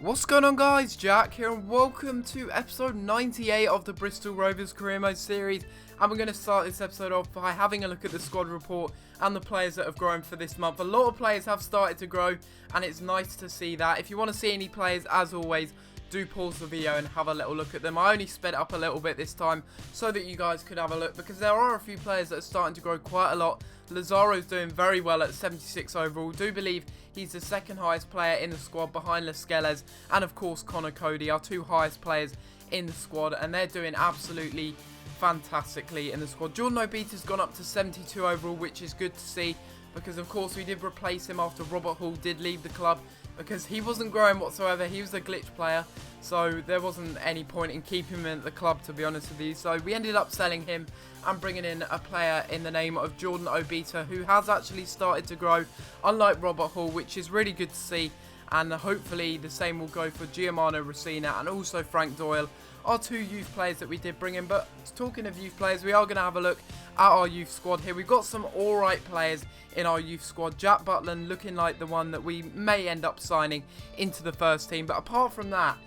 What's going on, guys? Jack here and welcome to episode 98 of the Bristol Rovers career mode series, and we're going to start this episode off by having a look at the squad report and the players that have grown for this month. A lot of players have started to grow and it's nice to see that. If you want to see any players, as always, do pause the video and have a little look at them. I only sped up a little bit this time so that you guys could have a look, because there are a few players that are starting to grow quite a lot. Lazaro's doing very well at 76 overall. Do believe he's the second highest player in the squad behind Lascelles and of course Connor Cody, our two highest players in the squad, and they're doing absolutely fantastically in the squad. Jordan Obita's gone up to 72 overall, which is good to see, because of course we did replace him after Robert Hall did leave the club, because he wasn't growing whatsoever. He was a glitch player, so there wasn't any point in keeping him at the club, to be honest with you. So we ended up selling him and bringing in a player in the name of Jordan Obita, who has actually started to grow, unlike Robert Hall, which is really good to see. And hopefully the same will go for Giuliano Racina and also Frank Doyle, our two youth players that we did bring in. But talking of youth players, we are going to have a look at our youth squad here. We've got some alright players in our youth squad. Jack Butland looking like the one that we may end up signing into the first team. But apart from that,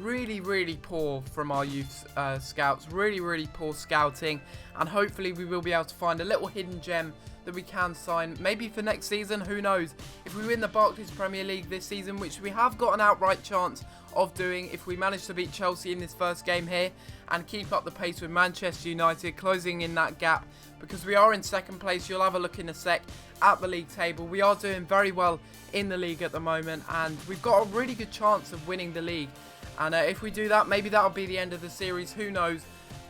really poor from our youth scouts. Really poor scouting. And hopefully we will be able to find a little hidden gem that we can sign, maybe for next season, who knows. If we win the Barclays Premier League this season, which we have got an outright chance of doing if we manage to beat Chelsea in this first game here and keep up the pace with Manchester United, closing in that gap, because we are in second place. You'll have a look in a sec at the league table. We are doing very well in the league at the moment, and we've got a really good chance of winning the league. And if we do that, maybe that'll be the end of the series, who knows.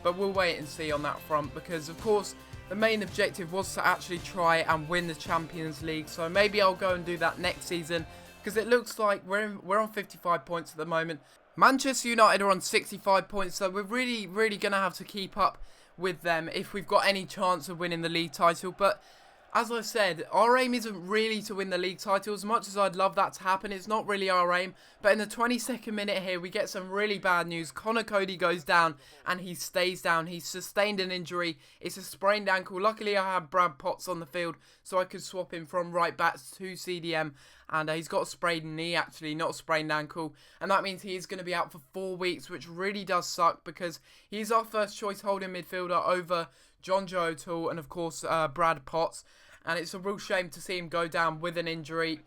But we'll wait and see on that front, because of course the main objective was to actually try and win the Champions League. So maybe I'll go and do that next season, because it looks like we're on 55 points at the moment. Manchester United are on 65 points, so we're really going to have to keep up with them if we've got any chance of winning the league title. But as I said, our aim isn't really to win the league title. As much as I'd love that to happen, it's not really our aim. But in the 22nd minute here, we get some really bad news. Connor Cody goes down and he stays down. He's sustained an injury. It's a sprained ankle. Luckily, I had Brad Potts on the field, so I could swap him from right back to CDM. And he's got a sprained knee, actually, not a sprained ankle. And that means he is going to be out for 4 weeks, which really does suck, because he's our first choice holding midfielder over John Joe O'Toole and, of course, Brad Potts. And it's a real shame to see him go down with an injury,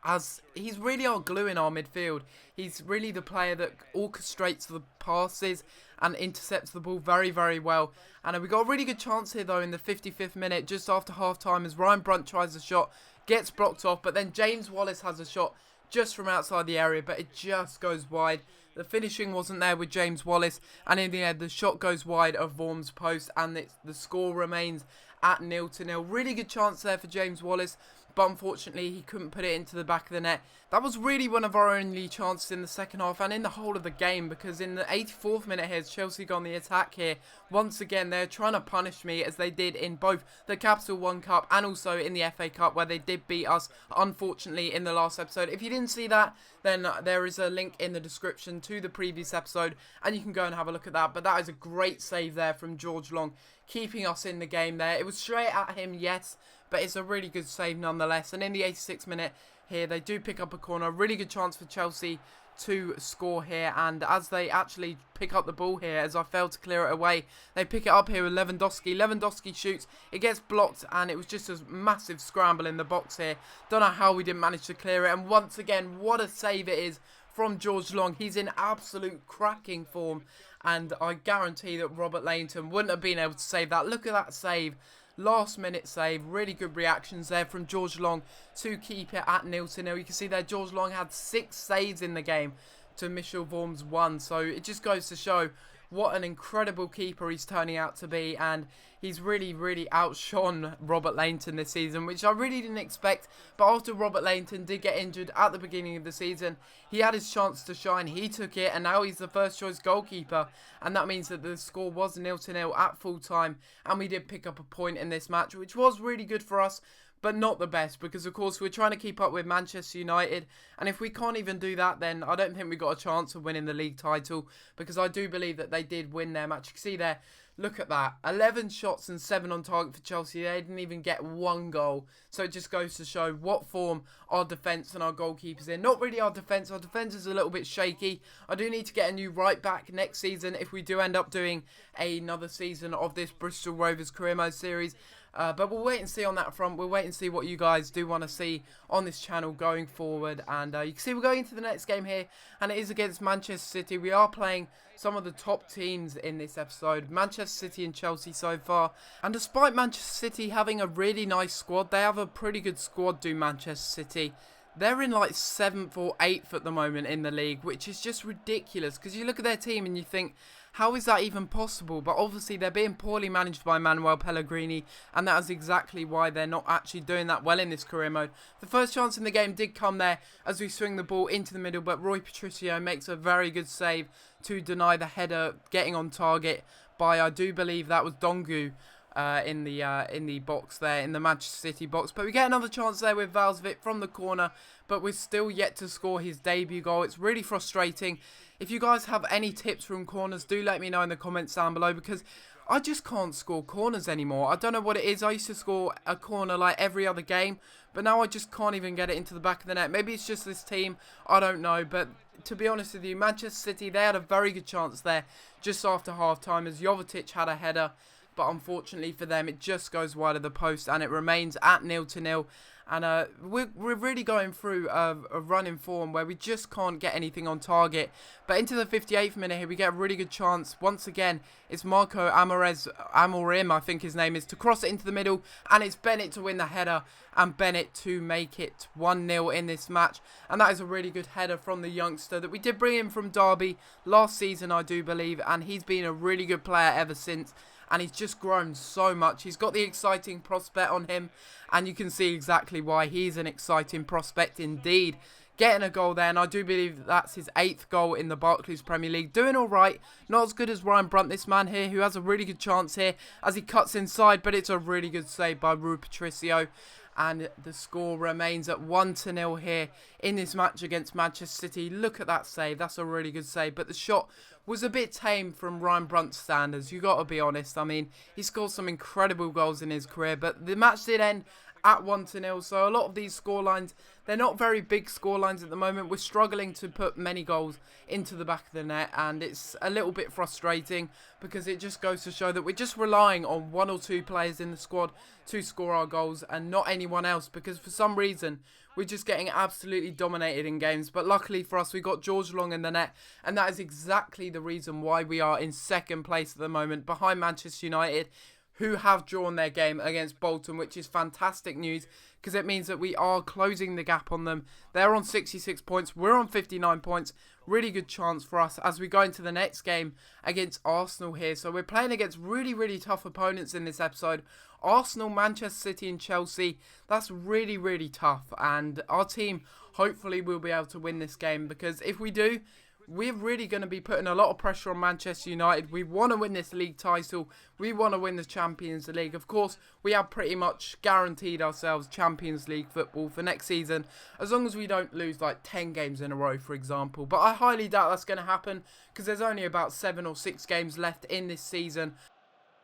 as he's really our glue in our midfield. He's really the player that orchestrates the passes and intercepts the ball very well. And we got a really good chance here, though, in the 55th minute, just after half-time, as Ryan Brunt tries a shot, gets blocked off, but then James Wallace has a shot just from outside the area, but it just goes wide. The finishing wasn't there with James Wallace, and in the end, the shot goes wide of Vorm's post, and the score remains at 0-0. Really good chance there for James Wallace, but unfortunately he couldn't put it into the back of the net. That was really one of our only chances in the second half and in the whole of the game, because in the 84th minute here, Chelsea got on the attack here. Once again, they're trying to punish me, as they did in both the Capital One Cup and also in the FA Cup, where they did beat us, unfortunately, in the last episode. If you didn't see that, then there is a link in the description to the previous episode, and you can go and have a look at that. But that is a great save there from George Long, keeping us in the game there. It was straight at him, yes, but it's a really good save nonetheless. And in the 86th minute here, they do pick up a corner. Really good chance for Chelsea to score here. And as they actually pick up the ball here, as I failed to clear it away, they pick it up here with Lewandowski. Lewandowski shoots. It gets blocked, and it was just a massive scramble in the box here. Don't know how we didn't manage to clear it. And once again, what a save it is from George Long. He's in absolute cracking form, and I guarantee that Robert Lainton wouldn't have been able to save that. Look at that save. Last minute save. Really good reactions there from George Long to keep it at 0-0. You can see there George Long had 6 saves in the game to Michel Vorm's 1. So it just goes to show what an incredible keeper he's turning out to be, and he's really outshone Robert Lainton this season, which I really didn't expect. But after Robert Lainton did get injured at the beginning of the season, he had his chance to shine. He took it, and now he's the first choice goalkeeper, and that means that the score was 0-0 at full time, and we did pick up a point in this match, which was really good for us, but not the best, because of course we're trying to keep up with Manchester United, and if we can't even do that, then I don't think we got a chance of winning the league title, because I do believe that they did win their match. You can see there Look at that. 11 shots and 7 on target for Chelsea. They didn't even get 1 goal. So it just goes to show what form our defence and our goalkeepers in. Not really our defence. Our defence is a little bit shaky. I do need to get a new right back next season if we do end up doing another season of this Bristol Rovers career mode series. But we'll wait and see on that front. We'll wait and see what you guys do want to see on this channel going forward. And you can see we're going into the next game here. And it is against Manchester City. We are playing some of the top teams in this episode. Manchester City and Chelsea so far. And despite Manchester City having a really nice squad, they have a pretty good squad, do Manchester City. They're in like 7th or 8th at the moment in the league, which is just ridiculous. Because you look at their team and you think, how is that even possible? But obviously they're being poorly managed by Manuel Pellegrini, and that is exactly why they're not actually doing that well in this career mode. The first chance in the game did come there as we swing the ball into the middle, but Rui Patricio makes a very good save to deny the header getting on target by, I do believe that was Dongu. In the box there, in the Manchester City box. But we get another chance there with Valsvik from the corner, but we're still yet to score his debut goal. It's really frustrating. If you guys have any tips from corners, do let me know in the comments down below, because I just can't score corners anymore. I don't know what it is. I used to score a corner like every other game, but now I just can't even get it into the back of the net. Maybe it's just this team, I don't know, but to be honest with you, Manchester City, they had a very good chance there just after half-time as Jovetic had a header. But unfortunately for them, it just goes wide of the post and it remains at 0-0. And we're really going through a run in form where we just can't get anything on target. But into the 58th minute here, we get a really good chance. Once again, it's Marco Amorim, I think his name is, to cross it into the middle. And it's Bennett to win the header and Bennett to make it 1-0 in this match. And that is a really good header from the youngster that we did bring in from Derby last season, I do believe. And he's been a really good player ever since. And he's just grown so much. He's got the exciting prospect on him. And you can see exactly why he's an exciting prospect indeed. Getting a goal there. And I do believe that's his 8th goal in the Barclays Premier League. Doing alright. Not as good as Ryan Brunt, this man here, who has a really good chance here as he cuts inside. But it's a really good save by Rui Patricio. And the score remains at 1-0 here in this match against Manchester City. Look at that save. That's a really good save. But the shot was a bit tame from Ryan Brunt's standards. You got to be honest. I mean, he scored some incredible goals in his career. But the match did end at 1-0. So a lot of these scorelines, they're not very big scorelines at the moment. We're struggling to put many goals into the back of the net. And it's a little bit frustrating because it just goes to show that we're just relying on 1 or 2 players in the squad to score our goals and not anyone else, because for some reason we're just getting absolutely dominated in games. But luckily for us, we got George Long in the net, and that is exactly the reason why we are in 2nd place at the moment behind Manchester United, who have drawn their game against Bolton, which is fantastic news because it means that we are closing the gap on them. They're on 66 points. We're on 59 points. Really good chance for us as we go into the next game against Arsenal here. So we're playing against really, really tough opponents in this episode. Arsenal, Manchester City and Chelsea. That's really, really tough. And our team hopefully will be able to win this game, because if we do, we're really going to be putting a lot of pressure on Manchester United. We want to win this league title. We want to win the Champions League. Of course, we have pretty much guaranteed ourselves Champions League football for next season, as long as we don't lose like 10 games in a row, for example. But I highly doubt that's going to happen, because there's only about 7 or 6 games left in this season.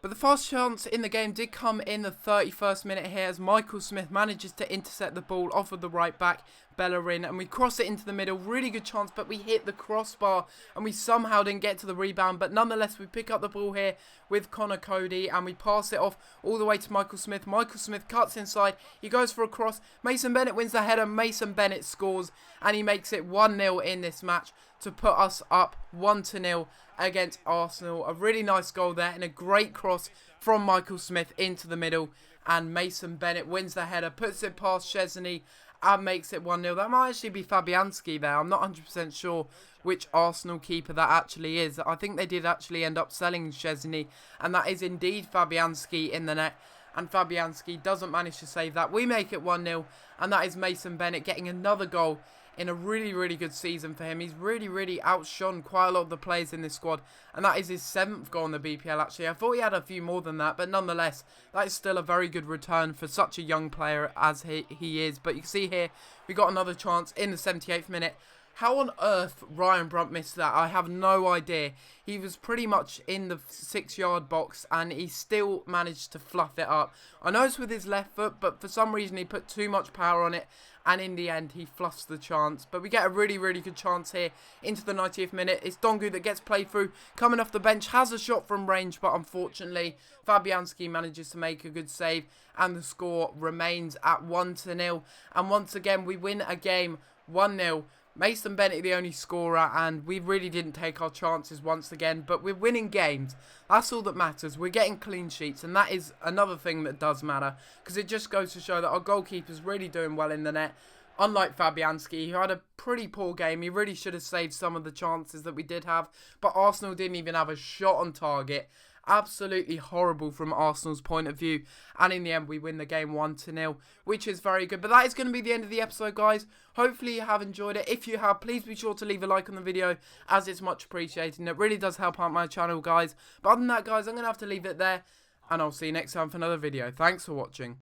But the first chance in the game did come in the 31st minute here, as Michael Smith manages to intercept the ball off of the right back, Bellerin, and we cross it into the middle. Really good chance, but we hit the crossbar and we somehow didn't get to the rebound. But nonetheless, we pick up the ball here with Connor Cody and we pass it off all the way to Michael Smith. Michael Smith cuts inside. He goes for a cross. Mason Bennett wins the header. Mason Bennett scores and he makes it 1-0 in this match to put us up 1-0 against Arsenal. A really nice goal there and a great cross from Michael Smith into the middle. And Mason Bennett wins the header, puts it past Szczesny and makes it 1-0. That might actually be Fabianski there. I'm not 100% sure which Arsenal keeper that actually is. I think they did actually end up selling Szczesny, and that is indeed Fabianski in the net. And Fabianski doesn't manage to save that. We make it 1-0, and that is Mason Bennett getting another goal in a really, really good season for him. He's really, really outshone quite a lot of the players in this squad. And that is his 7th goal in the BPL, actually. I thought he had a few more than that. But nonetheless, that is still a very good return for such a young player as he is. But you can see here, we got another chance in the 78th minute. How on earth Ryan Brunt missed that, I have no idea. He was pretty much in the 6-yard box and he still managed to fluff it up. I know it's with his left foot, but for some reason he put too much power on it, and in the end he fluffs the chance. But we get a really, really good chance here into the 90th minute. It's Dongu that gets played through, coming off the bench, has a shot from range, but unfortunately Fabianski manages to make a good save, and the score remains at 1-0. And once again we win a game 1-0. Mason Bennett the only scorer, and we really didn't take our chances once again, but we're winning games. That's all that matters. We're getting clean sheets, and that is another thing that does matter, because it just goes to show that our goalkeeper's really doing well in the net. Unlike Fabianski, who had a pretty poor game. He really should have saved some of the chances that we did have, but Arsenal didn't even have a shot on target. Absolutely horrible from Arsenal's point of view, and in the end we win the game 1-0, which is very good. But that is going to be the end of the episode, guys. Hopefully you have enjoyed it. If you have, please be sure to leave a like on the video, as it's much appreciated and it really does help out my channel, guys. But other than that, guys, I'm going to have to leave it there, and I'll see you next time for another video. Thanks for watching.